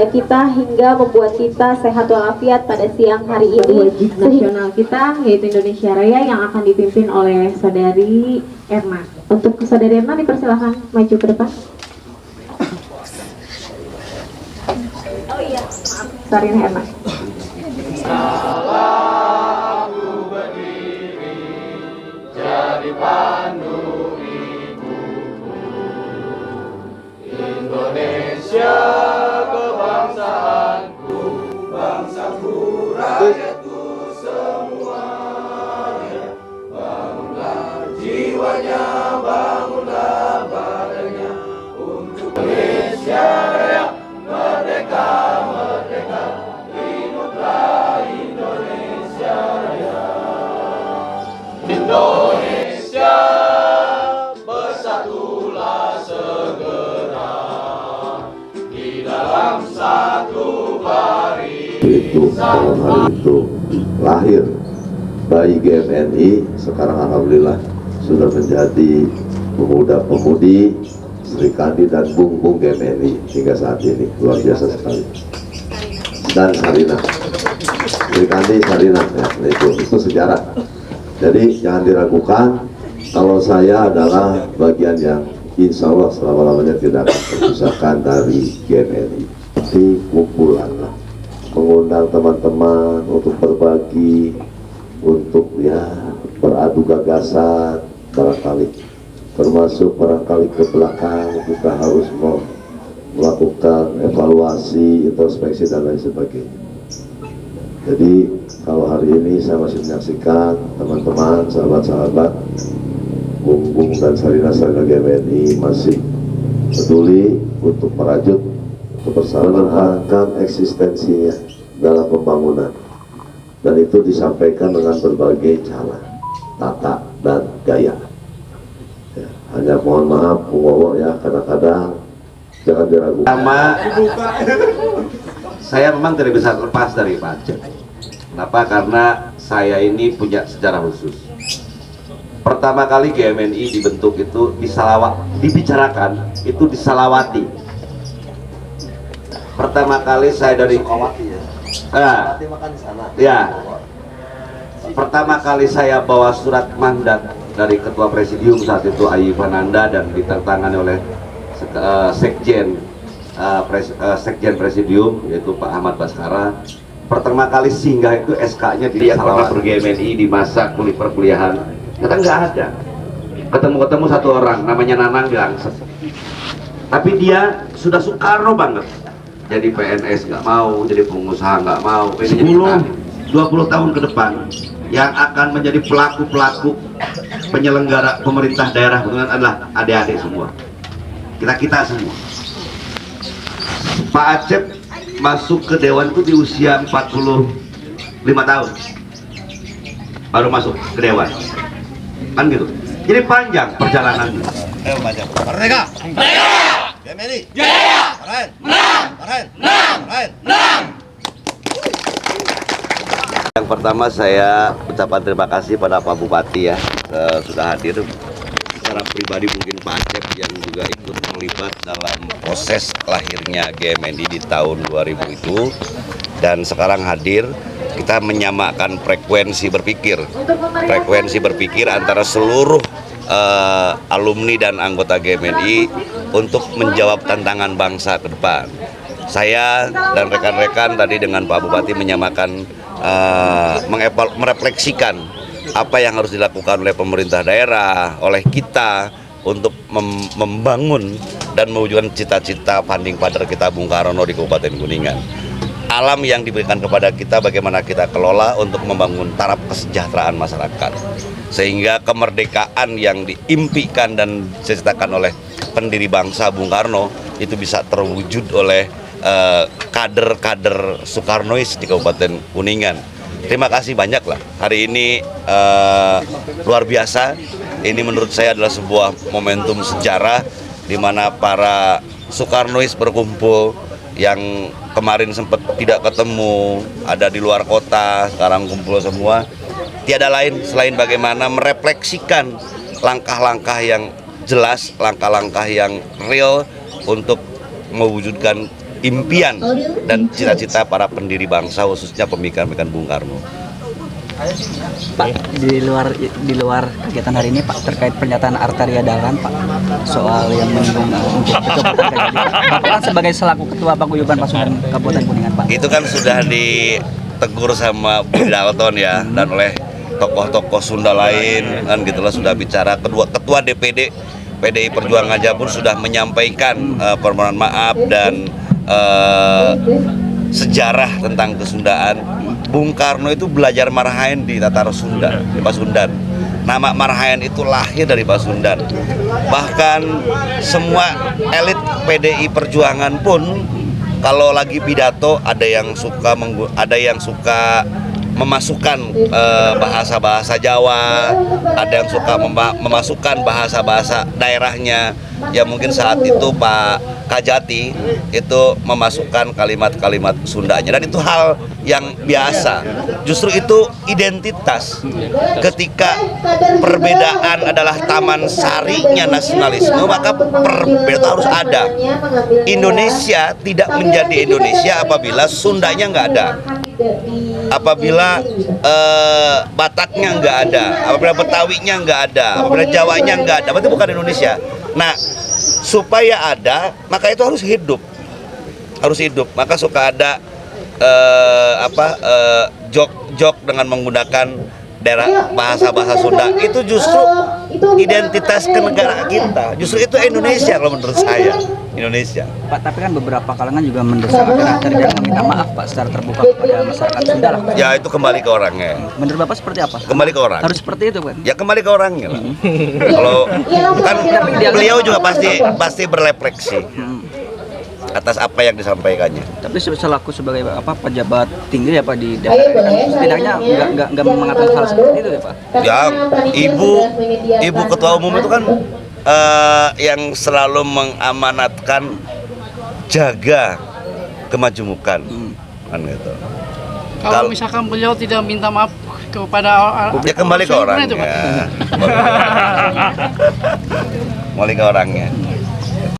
kita hingga membuat kita sehat walafiat pada siang hari ini. Wajib nasional kita yaitu Indonesia Raya yang akan dipimpin oleh Saudari Erna. Untuk Saudari Erna dipersilahkan maju ke depan. Oh iya, maaf, Sarina Erna. Aku berdiri jadi pandu ibuku, Indonesia kebangsaanku, bangsaku rakyatku semuanya. Bangunlah jiwanya, bangunlah badannya untuk Indonesia Raya, merdeka, merdeka. Hiduplah Indonesia Raya. Indonesia bersatulah segera di dalam satu baris. Itu pada hari itu lahir bayi GMNI, sekarang alhamdulillah sudah menjadi pemuda-pemudi Sri Kandi dan Bung GMNI hingga saat ini. Luar biasa sekali. Dan Sarina, Sri Kandi, Sarina, ya, itu sejarah. Jadi jangan diragukan kalau saya adalah bagian yang insya Allah selama-lamanya tidak akan terpisahkan dari GMNI. Tapi kumpulan lah, mengundang teman-teman untuk berbagi, untuk ya beradu gagasan, barangkali termasuk barangkali ke belakang kita harus melakukan evaluasi, introspeksi dan lain sebagainya. Jadi kalau hari ini saya masih menyaksikan teman-teman, sahabat-sahabat Bung dan Sarina GMNI masih peduli untuk merajut kebersamaan akan eksistensinya dalam pembangunan, dan itu disampaikan dengan berbagai cara, tata dan gaya. Ya, hanya mohon maaf Bung Wowo ya, kadang-kadang jangan diragukan. Saya memang tidak bisa lepas dari Pak Acep. Kenapa? Karena saya ini punya sejarah khusus. Pertama kali GMNI dibentuk itu dibicarakan itu di Salawati. Pertama kali saya dari pertama kali saya bawa surat mandat dari Ketua Presidium saat itu Ayi Fananda dan ditandatangani oleh Sekjen Presidium yaitu Pak Ahmad Baskara. Pertama kali singgah itu SK-nya di Salawati. GMNI di masa perkuliahan kata nggak ada. Ketemu satu orang namanya Nanang bilang, tapi dia sudah Soekarno banget. Jadi PNS nggak mau, jadi pengusaha nggak mau. 10-20 tahun ke depan yang akan menjadi pelaku-pelaku penyelenggara pemerintah daerah adalah adik-adik semua. Kita semua. Pak Acep masuk ke Dewan itu di usia 45 tahun baru masuk ke Dewan, kan gitu. Jadi panjang perjalanannya. Merdeka! Merdeka! GMNI! Jaya! Keren! Menang! Keren! Menang! Keren! Menang! Yang pertama saya ucapkan terima kasih pada Pak Bupati ya, sudah hadir. Secara pribadi mungkin Pak Acep yang juga ikut terlibat dalam proses lahirnya GMNI di tahun 2000 itu, dan sekarang hadir. Kita menyamakan frekuensi berpikir antara seluruh alumni dan anggota GMNI untuk menjawab tantangan bangsa ke depan. Saya dan rekan-rekan tadi dengan Pak Bupati menyamakan, merefleksikan apa yang harus dilakukan oleh pemerintah daerah, oleh kita untuk membangun dan mewujudkan cita-cita Founding Father kita Bung Karno di Kabupaten Kuningan. Alam yang diberikan kepada kita bagaimana kita kelola untuk membangun taraf kesejahteraan masyarakat, sehingga kemerdekaan yang diimpikan dan diceritakan oleh pendiri bangsa Bung Karno itu bisa terwujud oleh kader-kader Soekarnois di Kabupaten Kuningan. Terima kasih banyak lah. Hari ini luar biasa. Ini menurut saya adalah sebuah momentum sejarah di mana para Soekarnois berkumpul yang kemarin sempat tidak ketemu, ada di luar kota, sekarang kumpul semua. Tiada lain selain bagaimana merefleksikan langkah-langkah yang jelas, langkah-langkah yang real untuk mewujudkan impian dan cita-cita para pendiri bangsa, khususnya pemikiran-pemikiran Bung Karno. Pak, di luar kegiatan hari ini Pak, terkait pernyataan Arteria Dahlan Pak soal yang menyinggung untuk pencopotan gaji, Bapak kan sebagai selaku Ketua Paguyuban Pasundan Kabupaten Kuningan Pak. Itu kan sudah ditegur sama Budi Dalton ya, dan oleh tokoh-tokoh Sunda lain kan gitulah, sudah bicara. Kedua ketua DPD PDI Perjuangan aja pun sudah menyampaikan permohonan maaf dan sejarah tentang kesundaan. Bung Karno itu belajar Marhaen di Tatar Sunda, di Pasundan. Nama Marhaen itu lahir dari Pasundan. Bahkan semua elit PDI Perjuangan pun kalau lagi pidato ada yang suka memasukkan bahasa-bahasa Jawa, ada yang suka memasukkan bahasa-bahasa daerahnya. Ya mungkin saat itu Pak Kajati itu memasukkan kalimat-kalimat Sundanya, dan itu hal yang biasa. Justru itu identitas. Ketika perbedaan adalah taman sarinya nasionalisme, maka perbedaan harus ada. Indonesia tidak menjadi Indonesia apabila Sundanya nggak ada, apabila Bataknya nggak ada, apabila Betawinya nggak ada, apabila Jawanya nggak ada, berarti bukan Indonesia. Nah, supaya ada, maka itu harus hidup, Maka suka ada jok dengan menggunakan daerah bahasa Sunda. Itu justru identitas kenegaraan kita. Justru itu Indonesia kalau menurut saya. Indonesia. Pak, tapi kan beberapa kalangan juga mendesak agar Arteria meminta maaf Pak secara terbuka kepada masyarakat Sunda lah. Ya itu kembali ke orangnya. Menurut Bapak seperti apa? Kembali ke orang. Harus seperti itu kan? Ya kembali ke orangnya lah. Kalau kan beliau juga pasti berrefleksi atas apa yang disampaikannya. Tapi selaku sebagai pejabat tinggi ya Pak di daerah kan, setidaknya nggak mengatakan hal seperti itu ya Pak? Ya, ibu ketua umum itu kan yang selalu mengamanatkan jaga kemajemukan, kan gitu. Kalau misalkan beliau tidak minta maaf kepada ya kembali ke orangnya. Kembali ke orangnya.